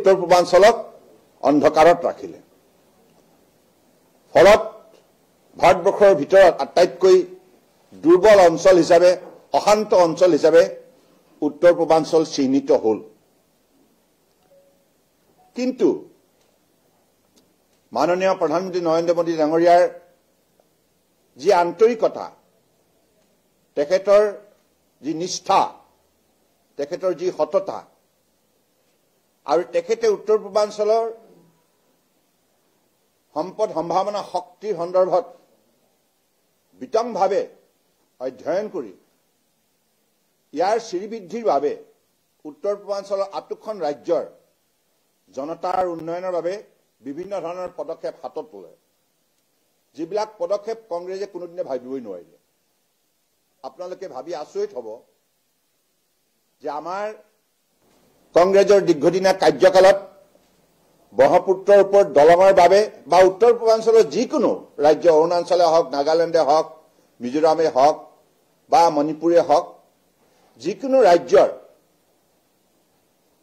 উত্তৰ পূৰ্বাঞ্চলক অন্ধকাৰত ৰাখিলে। ফলত ভাৰতবৰ্ষৰ ভিতৰত আটাইতকৈ দুৰ্বল অঞ্চল হিচাপে, অশান্ত অঞ্চল হিচাপে উত্তৰ পূৰ্বাঞ্চল চিহ্নিত হ'ল। কিন্তু মাননীয় প্ৰধানমন্ত্ৰী নৰেন্দ্ৰ মোদী ডাঙৰীয়াৰ যি আন্তৰিকতা, তেখেতৰ যি নিষ্ঠা, তেখেতৰ যি সততা, আৰু তেখেতে উত্তৰ পূৰ্বাঞ্চলৰ সম্পদ সম্ভাৱনা শক্তিৰ সন্দৰ্ভত বিতংভাৱে অধ্যয়ন কৰি ইয়াৰ শ্ৰীবৃদ্ধিৰ বাবে উত্তৰ পূৰ্বাঞ্চলৰ আঠখন ৰাজ্যৰ জনতাৰ উন্নয়নৰ বাবে বিভিন্ন ধৰণৰ পদক্ষেপ হাতত ল'লে, যিবিলাক পদক্ষেপ কংগ্ৰেছে কোনোদিনে ভাবিবই নোৱাৰিলে। আপোনালোকে ভাবি আচৰিত হ'ব যে আমাৰ কংগ্ৰেছৰ দীৰ্ঘদিনীয়া কাৰ্যকালত ব্ৰহ্মপুত্ৰৰ ওপৰত দলঙৰ বাবে বা উত্তৰ পূৰ্বাঞ্চলৰ যিকোনো ৰাজ্য, অৰুণাচলে হওক, নাগালেণ্ডে হওক, মিজোৰামে হওক বা মণিপুৰে হওক, যিকোনো ৰাজ্যৰ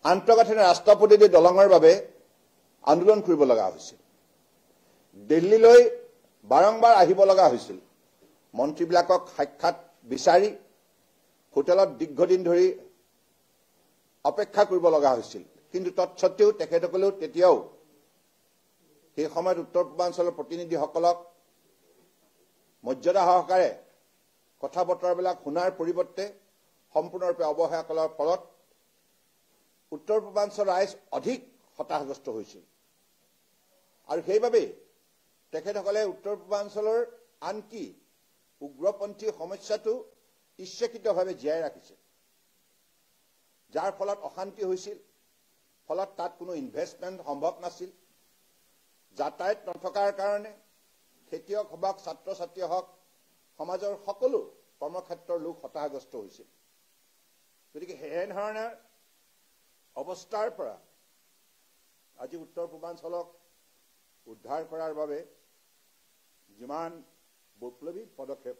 আন্তঃগাঁথনি ৰাস্তা পদূলি দলঙৰ বাবে আন্দোলন কৰিব লগা হৈছিল। দিল্লীলৈ বাৰম্বাৰ আহিব লগা হৈছিল। মন্ত্ৰীবিলাকক সাক্ষাৎ বিচাৰি হোটেলত দীৰ্ঘদিন ধৰি অপেক্ষা কৰিব লগা হৈছিল। কিন্তু তৎসত্ত্বেও তেখেতসকলেও তেতিয়াও সেই সময়ত উত্তৰ পূৰ্বাঞ্চলৰ প্ৰতিনিধিসকলক মৰ্যাদা সহকাৰে কথা বতৰাবিলাক শুনাৰ পৰিৱৰ্তে সম্পূৰ্ণৰূপে অৱহেলা কৰাৰ ফলত উত্তৰ পূৰ্বাঞ্চলৰ ৰাইজ অধিক হতাশাগ্ৰস্ত হৈছিল। আৰু সেইবাবেই তেখেতসকলে উত্তৰ পূৰ্বাঞ্চলৰ আনকি উগ্ৰপন্থী সমস্যাটো ইচ্ছাকৃতভাৱে জীয়াই ৰাখিছে, যাৰ ফলত অশান্তি হৈছিল। ফলত তাত কোনো ইনভেষ্টমেণ্ট সম্ভৱ নাছিল। যাতায়াত নথকাৰ কাৰণে খেতিয়ক হওক, ছাত্ৰ ছাত্ৰী হওক, সমাজৰ সকলো কৰ্মক্ষেত্ৰৰ লোক হতাশাগ্ৰস্ত হৈছিল। গতিকে এনেধৰণৰ অৱস্থাৰ পৰা আজি উত্তৰ পূৰ্বাঞ্চলক উদ্ধাৰ কৰাৰ বাবে যিমান বৈপ্লৱিক পদক্ষেপ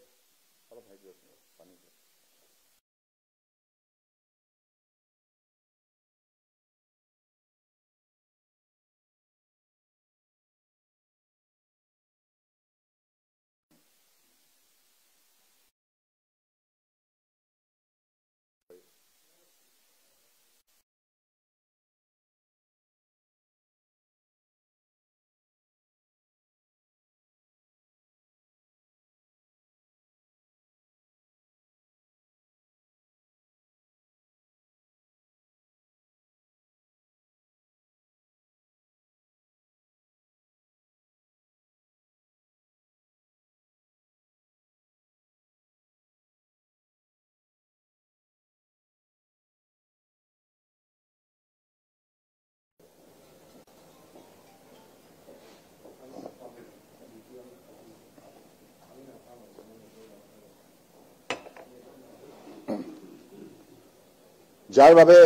যাৰ বাবে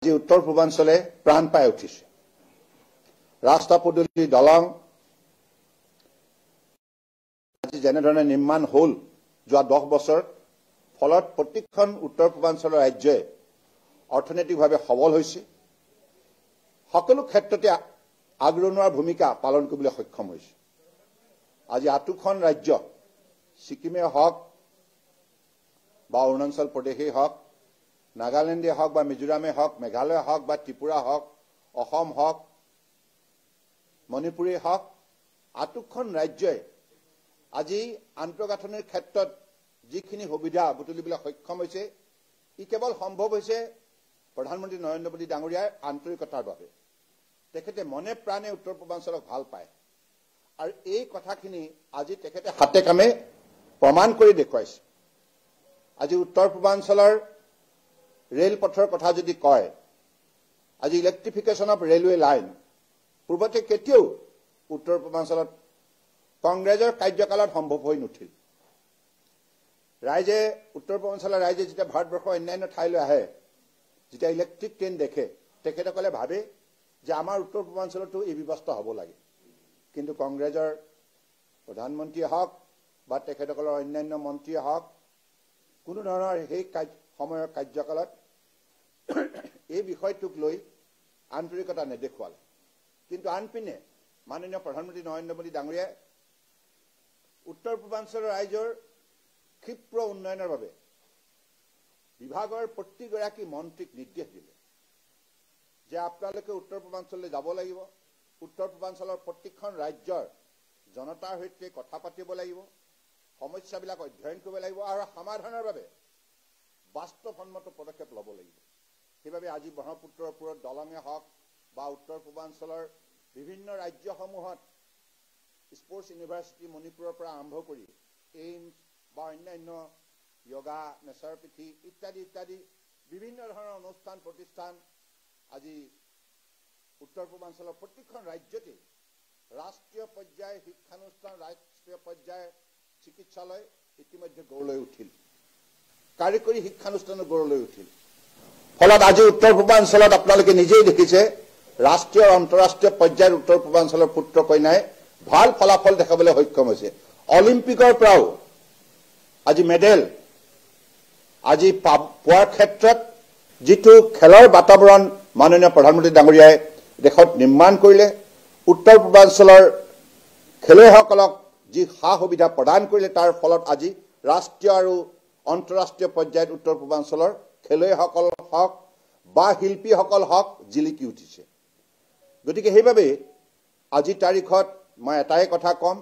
আজি উত্তৰ পূৰ্বাঞ্চলে প্ৰাণ পাই উঠিছে। ৰাস্তা পদূলি, দলং আজি যেনেধৰণে নিৰ্মাণ হ'ল যোৱা 10 বছৰ, ফলত প্ৰতিখন উত্তৰ পূৰ্বাঞ্চলৰ ৰাজ্যই অৰ্থনৈতিকভাৱে সবল হৈছে, সকলো ক্ষেত্ৰতে আগৰণুৱাৰ ভূমিকা পালন কৰিবলৈ সক্ষম হৈছে। আজি আঠখন ৰাজ্য, ছিকিমে হওক বা অৰুণাচল প্ৰদেশেই হওক, নাগালেণ্ডে হওক বা মিজোৰামে হওক, মেঘালয় হওক বা ত্ৰিপুৰা হওক, অসম হওক, মণিপুৰেই হওক, আঠখন ৰাজ্যই আজি আন্তঃগাঁথনিৰ ক্ষেত্ৰত যিখিনি সুবিধা বুটলিবলৈ সক্ষম হৈছে, ই কেৱল সম্ভৱ হৈছে প্ৰধানমন্ত্ৰী নৰেন্দ্ৰ মোদী ডাঙৰীয়াৰ আন্তৰিকতাৰ বাবে। তেখেতে মনে প্ৰাণে উত্তৰ পূৰ্বাঞ্চলক ভাল পায় আৰু এই কথাখিনি আজি তেখেতে হাতে কামে প্ৰমাণ কৰি দেখুৱাইছে। আজি উত্তৰ পূৰ্বাঞ্চলৰ ৰেলপথৰ কথা যদি কয়, আজি ইলেক্ট্ৰিফিকেশ্যন অফ ৰেলৱে লাইন পূৰ্বতে কেতিয়াও উত্তৰ পূৰ্বাঞ্চলত কংগ্ৰেছৰ কাৰ্যকালত সম্ভৱ হৈ নুঠিল। ৰাইজে, উত্তৰ পূৰ্বাঞ্চলৰ ৰাইজে যেতিয়া ভাৰতবৰ্ষৰ অন্যান্য ঠাইলৈ আহে, যেতিয়া ইলেক্ট্ৰিক ট্ৰেইন দেখে, তেখেতসকলে ভাবে যে আমাৰ উত্তৰ পূৰ্বাঞ্চলতো এই ব্যৱস্থা হ'ব লাগে। কিন্তু কংগ্ৰেছৰ প্ৰধানমন্ত্ৰীয়ে হওক বা তেখেতসকলৰ অন্যান্য মন্ত্ৰীয়ে হওক, কোনো ধৰণৰ সেই সময়ৰ কাৰ্যকালত এই বিষয়টোক লৈ আন্তৰিকতা নেদেখুৱালে। কিন্তু আনপিনে মাননীয় প্ৰধানমন্ত্ৰী নৰেন্দ্ৰ মোদী ডাঙৰীয়াই উত্তৰ পূৰ্বাঞ্চলৰ ৰাইজৰ ক্ষীপ্ৰ উন্নয়নৰ বাবে বিভাগৰ প্ৰতিগৰাকী মন্ত্ৰীক নিৰ্দেশ দিলে যে আপোনালোকে উত্তৰ পূৰ্বাঞ্চললৈ যাব লাগিব, উত্তৰ পূৰ্বাঞ্চলৰ প্ৰতিখন ৰাজ্যৰ জনতাৰ সৈতে কথা পাতিব লাগিব, সমস্যাবিলাক অধ্যয়ন কৰিব লাগিব আৰু সমাধানৰ বাবে বাস্তৱসন্মত পদক্ষেপ ল'ব লাগিব। সেইবাবে আজি ব্ৰহ্মপুত্ৰৰ ওপৰত দলঙে হওক বা উত্তৰ পূৰ্বাঞ্চলৰ বিভিন্ন ৰাজ্যসমূহত স্পৰ্টছ ইউনিভাৰ্চিটি মণিপুৰৰ পৰা আৰম্ভ কৰি এইমছ বা অন্যান্য য়োগা নেচাৰোপেথী ইত্যাদি ইত্যাদি বিভিন্ন ধৰণৰ অনুষ্ঠান প্ৰতিষ্ঠান আজি উত্তৰ পূৰ্বাঞ্চলৰ প্ৰতিখন ৰাজ্যতে ৰাষ্ট্ৰীয় পৰ্যায়ৰ শিক্ষানুষ্ঠান, ৰাষ্ট্ৰীয় পৰ্যায়ৰ চিকিৎসালয় ইতিমধ্যে গঢ়লৈ উঠিল, কাৰিকৰী শিক্ষানুষ্ঠানো গঢ়লৈ উঠিল। ফলত আজি উত্তৰ পূৰ্বাঞ্চলত আপোনালোকে নিজেই দেখিছে ৰাষ্ট্ৰীয় আন্তঃৰাষ্ট্ৰীয় পৰ্যায়ৰ উত্তৰ পূৰ্বাঞ্চলৰ পুত্ৰ কন্যাই ভাল ফলাফল দেখাবলৈ সক্ষম হৈছে। অলিম্পিকৰ পৰাও আজি মেডেল আজি পোৱাৰ ক্ষেত্ৰত যিটো খেলৰ বাতাবৰণ মাননীয় প্ৰধানমন্ত্ৰী ডাঙৰীয়াই দেশত নিৰ্মাণ কৰিলে, উত্তৰ পূৰ্বাঞ্চলৰ খেলুৱৈসকলক যি সা সুবিধা প্ৰদান কৰিলে, তাৰ ফলত আজি ৰাষ্ট্ৰীয় আৰু আন্তঃৰাষ্ট্ৰীয় পৰ্যায়ত উত্তৰ পূৰ্বাঞ্চলৰ খেলুৱৈসকল হওক বা শিল্পীসকল হওক জিলিকি উঠিছে। গতিকে সেইবাবে আজিৰ তাৰিখত মই এটাই কথা ক'ম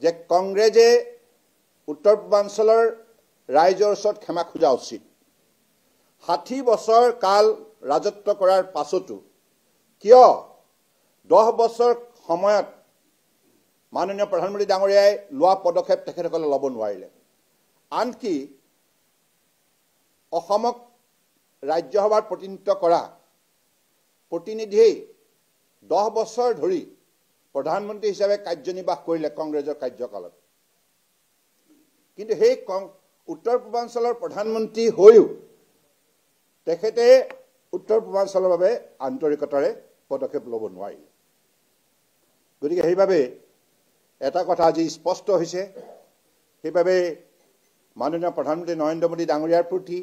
যে কংগ্ৰেছে উত্তৰ পূৰ্বাঞ্চলৰ ৰাইজৰ ওচৰত ক্ষমা খোজা উচিত। 60 বছৰ কাল ৰাজত্ব কৰাৰ পাছতো কিয় 10 বছৰ সময়ত মাননীয় প্ৰধানমন্ত্ৰী ডাঙৰীয়াই লোৱা পদক্ষেপ তেখেতসকলে ল'ব নোৱাৰিলে। আনকি অসমক ৰাজ্যসভাত প্ৰতিনিধিত্ব কৰা প্ৰতিনিধিয়ে 10 বছৰ ধৰি প্ৰধানমন্ত্ৰী হিচাপে কাৰ্যনিৰ্বাহ কৰিলে কংগ্ৰেছৰ কাৰ্যকালত। কিন্তু সেই উত্তৰ পূৰ্বাঞ্চলৰ প্ৰধানমন্ত্ৰী হৈও তেখেতে উত্তৰ পূৰ্বাঞ্চলৰ বাবে আন্তৰিকতাৰে পদক্ষেপ ল'ব নোৱাৰিলে। গতিকে সেইবাবে এটা কথা আজি স্পষ্ট হৈছে, সেইবাবে মাননীয় প্ৰধানমন্ত্ৰী নৰেন্দ্ৰ মোদী ডাঙৰীয়াৰ প্ৰতি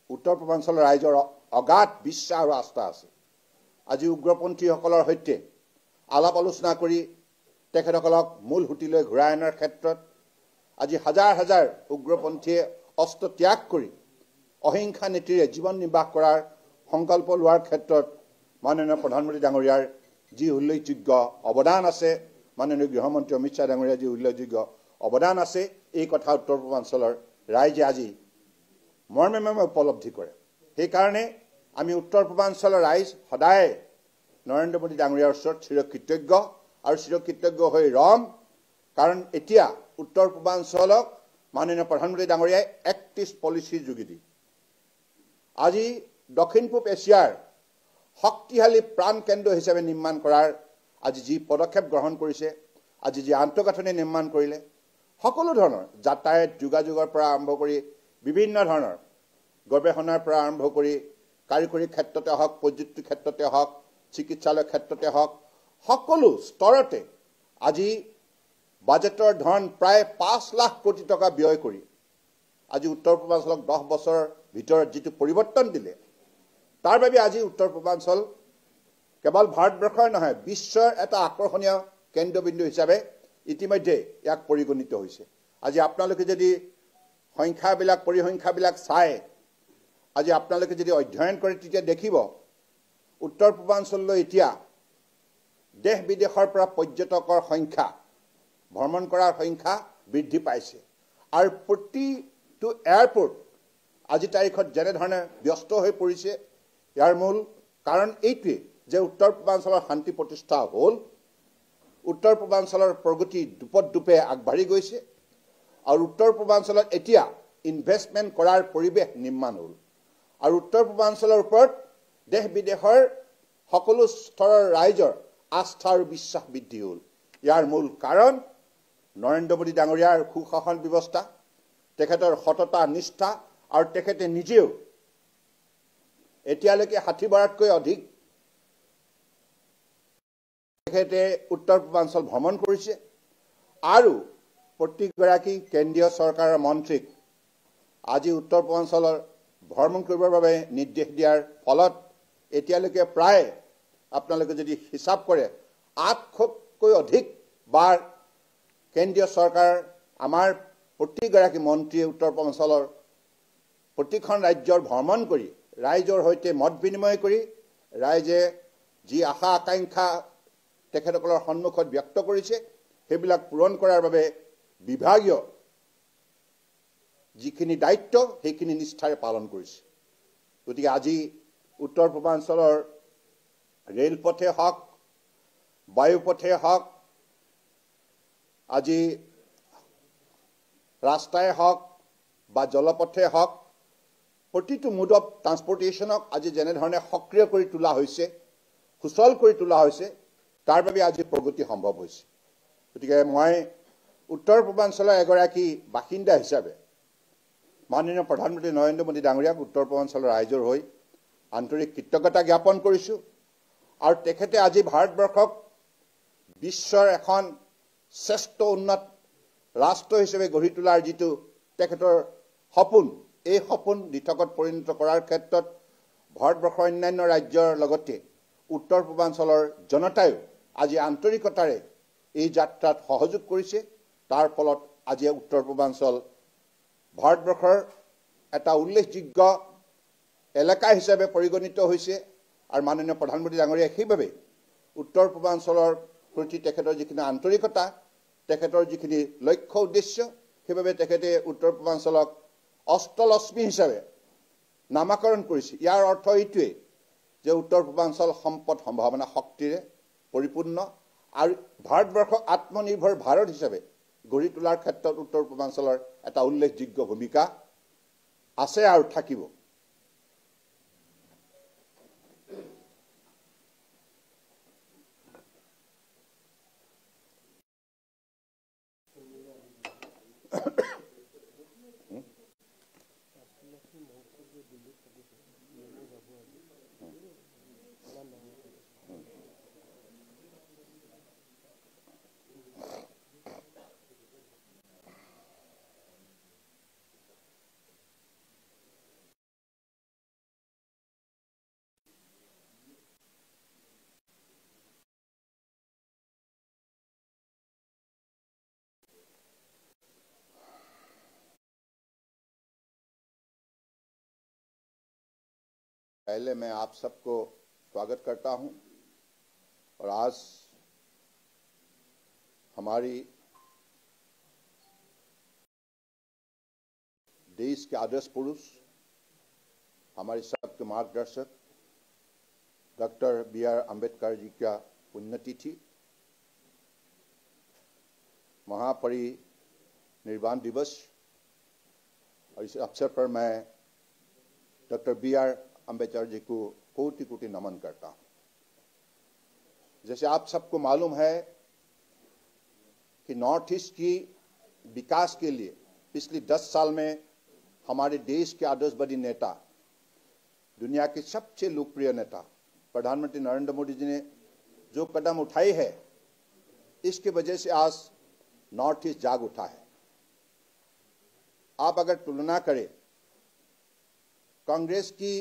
উত্তৰ পূৰ্বাঞ্চলৰ ৰাইজৰ অগাধ বিশ্বাস আৰু আস্থা আছে। আজি উগ্ৰপন্থীসকলৰ সৈতে আলাপ আলোচনা কৰি তেখেতসকলক মূল সুঁতিলৈ ঘূৰাই অনাৰ ক্ষেত্ৰত আজি হাজাৰ হাজাৰ উগ্ৰপন্থীয়ে অস্ত্ৰ ত্যাগ কৰি অহিংসা নীতিৰে জীৱন নিৰ্বাহ কৰাৰ সংকল্প লোৱাৰ ক্ষেত্ৰত মাননীয় প্ৰধানমন্ত্ৰী ডাঙৰীয়াৰ যি উল্লেখযোগ্য অৱদান আছে, মাননীয় গৃহমন্ত্ৰী অমিত শ্বাহ ডাঙৰীয়াৰ যি উল্লেখযোগ্য অৱদান আছে, এই কথা উত্তৰ পূৰ্বাঞ্চলৰ ৰাইজে আজি মৰ্মে মৰ্মে উপলব্ধি কৰে। সেইকাৰণে আমি উত্তৰ পূৰ্বাঞ্চলৰ ৰাইজ সদায় নৰেন্দ্ৰ মোদী ডাঙৰীয়াৰ ওচৰত চিৰকৃতজ্ঞ আৰু চিৰকৃতজ্ঞ হৈ ৰম। কাৰণ এতিয়া উত্তৰ পূৰ্বাঞ্চলক মাননীয় প্ৰধানমন্ত্ৰী ডাঙৰীয়াই এক্ট ইষ্ট পলিচিৰ যোগেদি আজি দক্ষিণ পূব এছিয়াৰ শক্তিশালী প্ৰাণ কেন্দ্ৰ হিচাপে নিৰ্মাণ কৰাৰ আজি যি পদক্ষেপ গ্ৰহণ কৰিছে, আজি যি আন্তঃগাঁথনি নিৰ্মাণ কৰিলে, সকলো ধৰণৰ যাতায়াত যোগাযোগৰ পৰা আৰম্ভ কৰি বিভিন্ন ধৰণৰ গৱেষণাৰ পৰা আৰম্ভ কৰি কাৰিকৰী ক্ষেত্ৰতে হওক, প্ৰযুক্তিৰ ক্ষেত্ৰতে হওক, চিকিৎসালয়ৰ ক্ষেত্ৰতে হওক, সকলো স্তৰতে আজি বাজেটৰ ধন প্ৰায় 5 লাখ কোটি টকা ব্যয় কৰি আজি উত্তৰ পূৰ্বাঞ্চলক 10 বছৰৰ ভিতৰত যিটো পৰিৱৰ্তন দিলে, তাৰ বাবে আজি উত্তৰ পূৰ্বাঞ্চল কেৱল ভাৰতবৰ্ষৰ নহয়, বিশ্বৰ এটা আকৰ্ষণীয় কেন্দ্ৰবিন্দু হিচাপে ইতিমধ্যে ইয়াক পৰিগণিত হৈছে। আজি আপোনালোকে যদি পৰিসংখ্যাবিলাক চাই আজি আপোনালোকে যদি অধ্যয়ন কৰে, তেতিয়া দেখিব উত্তৰ পূৰ্বাঞ্চললৈ এতিয়া দেশ বিদেশৰ পৰা পৰ্যটকৰ সংখ্যা, ভ্ৰমণ কৰাৰ সংখ্যা বৃদ্ধি পাইছে। আৰু প্ৰতিটো এয়াৰপোৰ্ট আজি তাৰিখত যেনেধৰণে ব্যস্ত হৈ পৰিছে, ইয়াৰ মূল কাৰণ এইটোৱে যে উত্তৰ পূৰ্বাঞ্চলৰ শান্তি প্ৰতিষ্ঠা হ'ল, উত্তৰ পূৰ্বাঞ্চলৰ প্ৰগতি দুপে আগবাঢ়ি গৈছে আৰু উত্তৰ পূৰ্বাঞ্চলত এতিয়া ইনভেষ্টমেণ্ট কৰাৰ পৰিৱেশ নিৰ্মাণ হ'ল আৰু উত্তৰ পূৰ্বাঞ্চলৰ ওপৰত দেশ বিদেশৰ সকলো স্তৰৰ ৰাইজৰ আস্থা আৰু বিশ্বাস বৃদ্ধি হ'ল। ইয়াৰ মূল কাৰণ নৰেন্দ্ৰ মোদী ডাঙৰীয়াৰ সুশাসন ব্যৱস্থা, তেখেতৰ সততা নিষ্ঠা আৰু তেখেতে নিজেও এতিয়ালৈকে 60 বাৰতকৈ অধিক তেখেতে উত্তৰ পূৰ্বাঞ্চল ভ্ৰমণ কৰিছে আৰু প্ৰতিগৰাকী কেন্দ্ৰীয় চৰকাৰৰ মন্ত্ৰীক আজি উত্তৰ পূৰ্বাঞ্চলৰ ভ্ৰমণ কৰিবৰ বাবে নিৰ্দেশ দিয়াৰ ফলত এতিয়ালৈকে প্ৰায় আপোনালোকে যদি হিচাপ কৰে 800কৈ অধিক বাৰ কেন্দ্ৰীয় চৰকাৰ আমাৰ প্ৰতিগৰাকী মন্ত্ৰীয়ে উত্তৰ পূৰ্বাঞ্চলৰ প্ৰতিখন ৰাজ্যৰ ভ্ৰমণ কৰি ৰাইজৰ সৈতে মত বিনিময় কৰি ৰাইজে যি আশা আকাংক্ষা তেখেতসকলৰ সন্মুখত ব্যক্ত কৰিছে সেইবিলাক পূৰণ কৰাৰ বাবে বিভাগীয় যিখিনি দায়িত্ব সেইখিনি নিষ্ঠাৰে পালন কৰিছে। গতিকে আজি উত্তৰ পূৰ্বাঞ্চলৰ ৰেলপথে হওক বায়ুপথে হওক আজি ৰাস্তাই হওক বা জলপথে হওক প্ৰতিটো মোড অফ ট্ৰান্সপৰ্টেশ্যনক আজি যেনেধৰণে সক্ৰিয় কৰি তোলা হৈছে সুচল কৰি তোলা হৈছে তাৰ বাবে আজি প্ৰগতি সম্ভৱ হৈছে। গতিকে মই উত্তৰ পূৰ্বাঞ্চলৰ এগৰাকী বাসিন্দা হিচাপে মাননীয় প্ৰধানমন্ত্ৰী নৰেন্দ্ৰ মোদী ডাঙৰীয়াক উত্তৰ পূৰ্বাঞ্চলৰ ৰাইজৰ হৈ আন্তৰিক কৃতজ্ঞতা জ্ঞাপন কৰিছোঁ আৰু তেখেতে আজি ভাৰতবৰ্ষক বিশ্বৰ এখন শ্ৰেষ্ঠ উন্নত ৰাষ্ট্ৰ হিচাপে গঢ়ি তোলাৰ যিটো তেখেতৰ সপোন এই সপোন দিঠকত পৰিণত কৰাৰ ক্ষেত্ৰত ভাৰতবৰ্ষৰ অন্যান্য ৰাজ্যৰ লগতে উত্তৰ পূৰ্বাঞ্চলৰ জনতায়ো আজি আন্তৰিকতাৰে এই যাত্ৰাত সহযোগ কৰিছে। তাৰ ফলত আজি উত্তৰ পূৰ্বাঞ্চল ভাৰতবৰ্ষৰ এটা উল্লেখযোগ্য এলেকা হিচাপে পৰিগণিত হৈছে আৰু মাননীয় প্ৰধানমন্ত্ৰী ডাঙৰীয়াই সেইভাৱে উত্তৰ পূৰ্বাঞ্চলৰ প্ৰতি তেখেতৰ যিখিনি আন্তৰিকতা তেখেতৰ যিখিনি লক্ষ্য উদ্দেশ্য সেইভাৱে তেখেতে উত্তৰ পূৰ্বাঞ্চলক অষ্টলক্ষ্মী হিচাপে নামাকৰণ কৰিছে। ইয়াৰ অৰ্থ এইটোৱে যে উত্তৰ পূৰ্বাঞ্চল সম্পদ সম্ভাৱনা শক্তিৰে পৰিপূৰ্ণ আৰু ভাৰতবৰ্ষক আত্মনিৰ্ভৰ ভাৰত হিচাপে গঢ়ি তোলাৰ ক্ষেত্ৰত উত্তৰ পূৰ্বাঞ্চলৰ এটা উল্লেখযোগ্য ভূমিকা আছে আৰু থাকিব। पहले मैं आप सबको स्वागत करता हूं और आज हमारी देश के आदर्श पुरुष हमारे सबके मार्गदर्शक डॉक्टर B.R. अम्बेडकर जी का पुण्यतिथि महापरिनिर्वाण दिवस और इस अवसर पर मैं डॉक्टर B.R. अम्बेडकर जी को कोटि कोटि नमन करता हूं। जैसे आप सबको मालूम है कि नॉर्थ ईस्ट की विकास के लिए पिछले 10 साल में हमारे देश के आदर्शवादी नेता दुनिया के सबसे लोकप्रिय नेता प्रधानमंत्री नरेंद्र मोदी जी ने जो कदम उठाए हैं इसके वजह से आज नॉर्थ ईस्ट जाग उठा है। आप अगर तुलना करें कांग्रेस की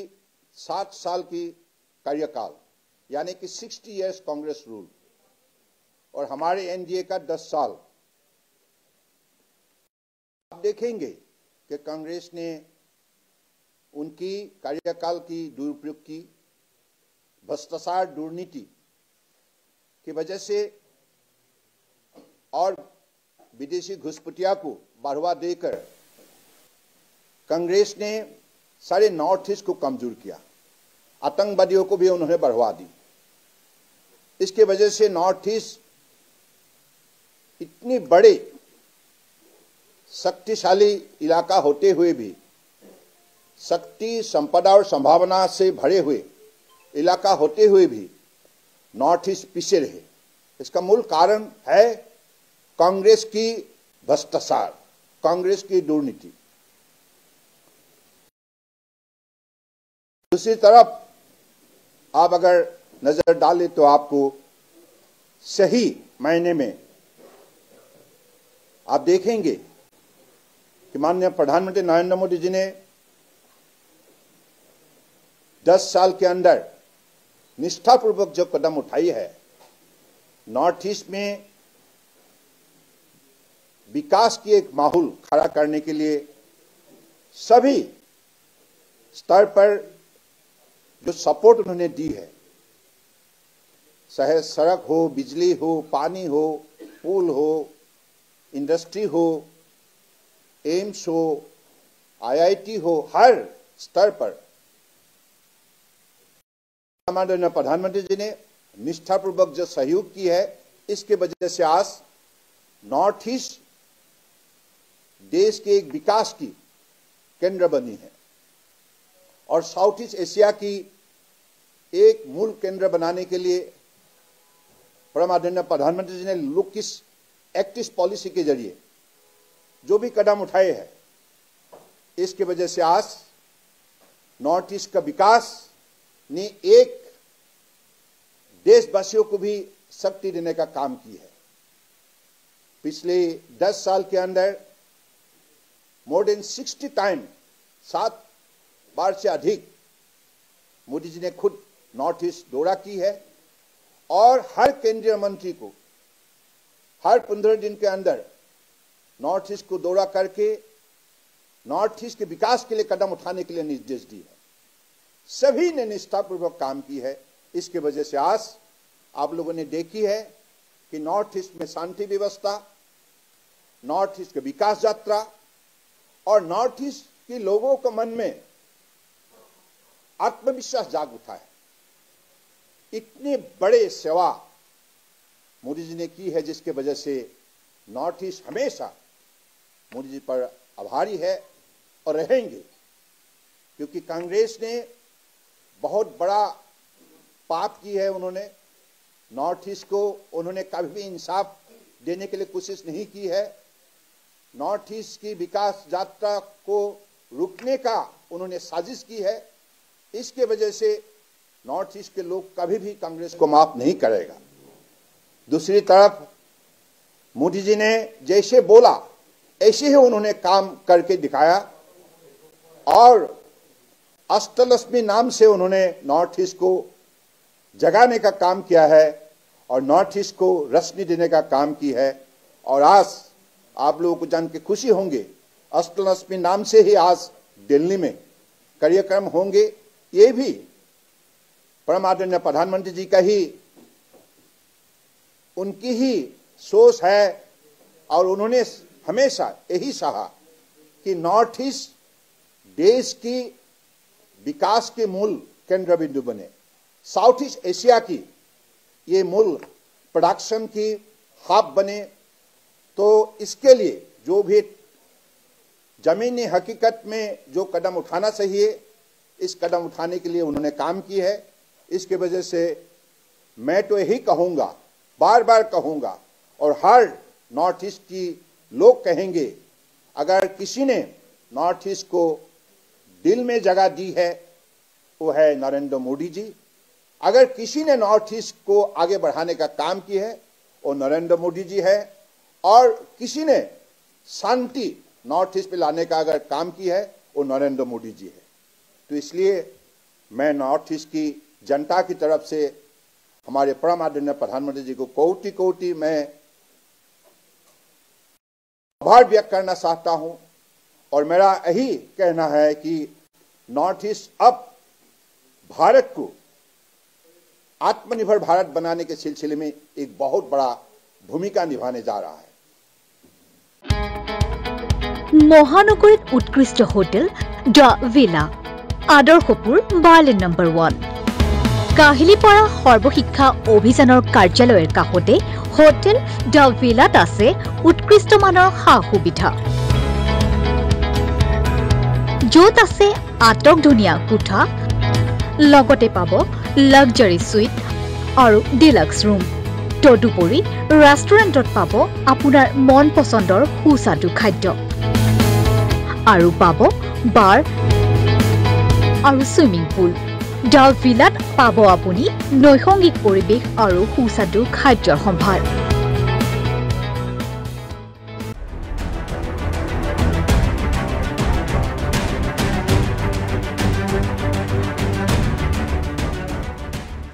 60 साल की कार्यकाल यानी कि 60 इयर्स कांग्रेस रूल और हमारे एनडीए का 10 साल, आप देखेंगे कि कांग्रेस ने उनकी कार्यकाल की दुरुपयोग की भ्रष्टाचार दुर्नीति की वजह से और विदेशी घुसपैठिया को बढ़ावा देकर कांग्रेस ने सारे नॉर्थ ईस्ट को कमजोर किया, आतंकवादियों को भी उन्होंने बढ़ावा दी। इसके वजह से नॉर्थ ईस्ट इतनी बड़े शक्तिशाली इलाका होते हुए भी शक्ति संपदा और संभावना से भरे हुए इलाका होते हुए भी नॉर्थ ईस्ट पीछे रहे। इसका मूल कारण है कांग्रेस की भ्रष्टाचार, कांग्रेस की दुर्नीति। दूसरी तरफ आप अगर नजर डालें तो आपको सही मायने में आप देखेंगे कि माननीय प्रधानमंत्री नरेंद्र मोदी जी ने 10 साल के अंदर निष्ठापूर्वक जो कदम उठाई है, नॉर्थ ईस्ट में विकास की एक माहौल खड़ा करने के लिए सभी स्तर पर जो सपोर्ट उन्होंने दी है, चाहे सड़क हो, बिजली हो, पानी हो, पुल हो, इंडस्ट्री हो, एम्स हो, IIT हो, हर स्तर पर माननीय प्रधानमंत्री जी ने निष्ठापूर्वक जो सहयोग की है, इसके वजह से आज नॉर्थ ईस्ट देश के एक विकास की केंद्र बनी है और साउथ ईस्ट एशिया की एक मूल केंद्र बनाने के लिए माननीय प्रधानमंत्री जी ने look east act east policy के जरिए जो भी कदम उठाए हैं, इसके वजह से आज नॉर्थ ईस्ट का विकास ने एक देशवासियों को भी शक्ति देने का काम की है। पिछले 10 साल के अंदर मोर देन 60 टाइम, 7 बार से अधिक मोदी जी ने खुद नॉर्थ ईस्ट दौरा की है और हर केंद्रीय मंत्री को हर 15 दिन के अंदर नॉर्थ ईस्ट को दौरा करके नॉर्थ ईस्ट के विकास के लिए कदम उठाने के लिए निर्देश दिए हैं। सभी ने निष्ठापूर्वक काम की है। इसके वजह से आज आप लोगों ने देखी है कि नॉर्थ ईस्ट में शांति व्यवस्था, नॉर्थ ईस्ट की विकास यात्रा और नॉर्थ ईस्ट के लोगों के मन में आत्मविश्वास जाग उठा है। इतनी बड़े सेवा मोदी जी ने की है, जिसके वजह से नॉर्थ ईस्ट हमेशा मोदी जी पर आभारी है और रहेंगे, क्योंकि कांग्रेस ने बहुत बड़ा पाप की है। उन्होंने नॉर्थ ईस्ट को उन्होंने कभी भी इंसाफ देने के लिए कोशिश नहीं की है। नॉर्थ ईस्ट की विकास यात्रा को रुकने का उन्होंने साजिश की है। इसके वजह से नॉर्थ ईस्ट के लोग कभी भी कांग्रेस को माफ नहीं करेगा। दूसरी तरफ मोदी जी ने जैसे बोला ऐसे ही उन्होंने काम करके दिखाया और अष्टलक्ष्मी नाम से उन्होंने नॉर्थ ईस्ट को जगाने का काम किया है और नॉर्थ ईस्ट को रोशनी देने का काम की है। और आज आप लोगों को जान के खुशी होंगे, अष्टलक्ष्मी नाम से ही आज दिल्ली में कार्यक्रम होंगे। ये भी परम आदरणीय प्रधानमंत्री जी का ही उनकी ही सोच है और उन्होंने हमेशा यही चाहा कि नॉर्थ ईस्ट देश की विकास के मूल केंद्र बिंदु बने, साउथ ईस्ट एशिया की ये मूल प्रोडक्शन की हब बने। तो इसके लिए जो भी जमीनी हकीकत में जो कदम उठाना चाहिए, इस कदम उठाने के लिए उन्होंने काम की है। इसके वजह से मैं तो यही कहूंगा, बार बार कहूंगा और हर नॉर्थ ईस्ट की लोग कहेंगे, अगर किसी ने नॉर्थ ईस्ट को दिल में जगह दी है वो है नरेंद्र मोदी जी। अगर किसी ने नॉर्थ ईस्ट को आगे बढ़ाने का काम किया है वो नरेंद्र मोदी जी है और किसी ने शांति नॉर्थ ईस्ट पे लाने का अगर काम किया है वो नरेंद्र मोदी जी है। तो इसलिए मैं नॉर्थ ईस्ट की जनता की तरफ से हमारे परम आदरणीय प्रधानमंत्री जी को कोटि कोटि मैं आभार व्यक्त करना चाहता हूं और मेरा यही कहना है कि नॉर्थ ईस्ट अब भारत को आत्मनिर्भर भारत बनाने के सिलसिले में एक बहुत बड़ा भूमिका निभाने जा रहा है। महानगरीत उत्कृष्ट होटेल द विला आदर्शपुर बार्लिन नम्बर 1 काहिलीपारा सर्वशिक्षा अभियाনৰ কাৰ্যালয়ৰ কাষতে হোটেল দ ভিলাত আছে উৎকৃষ্ট মানৰ সা সুবিধা, য'ত আছে আটক ধুনীয়া কোঠা, লগতে পাব লাক্সাৰি সুইট আৰু ডিলাক্স ৰুম। তদুপৰি ৰেষ্টুৰেণ্টত পাব আপোনাৰ মন পছন্দৰ সুস্বাদু খাদ্য আৰু পাব বাৰ আৰু সুইমিং পুল। দ ভিলাত পাব আপুনি নৈসংগিক পৰিৱেশ আৰু সুস্বাদু খাদ্যৰ সম্ভাৰ।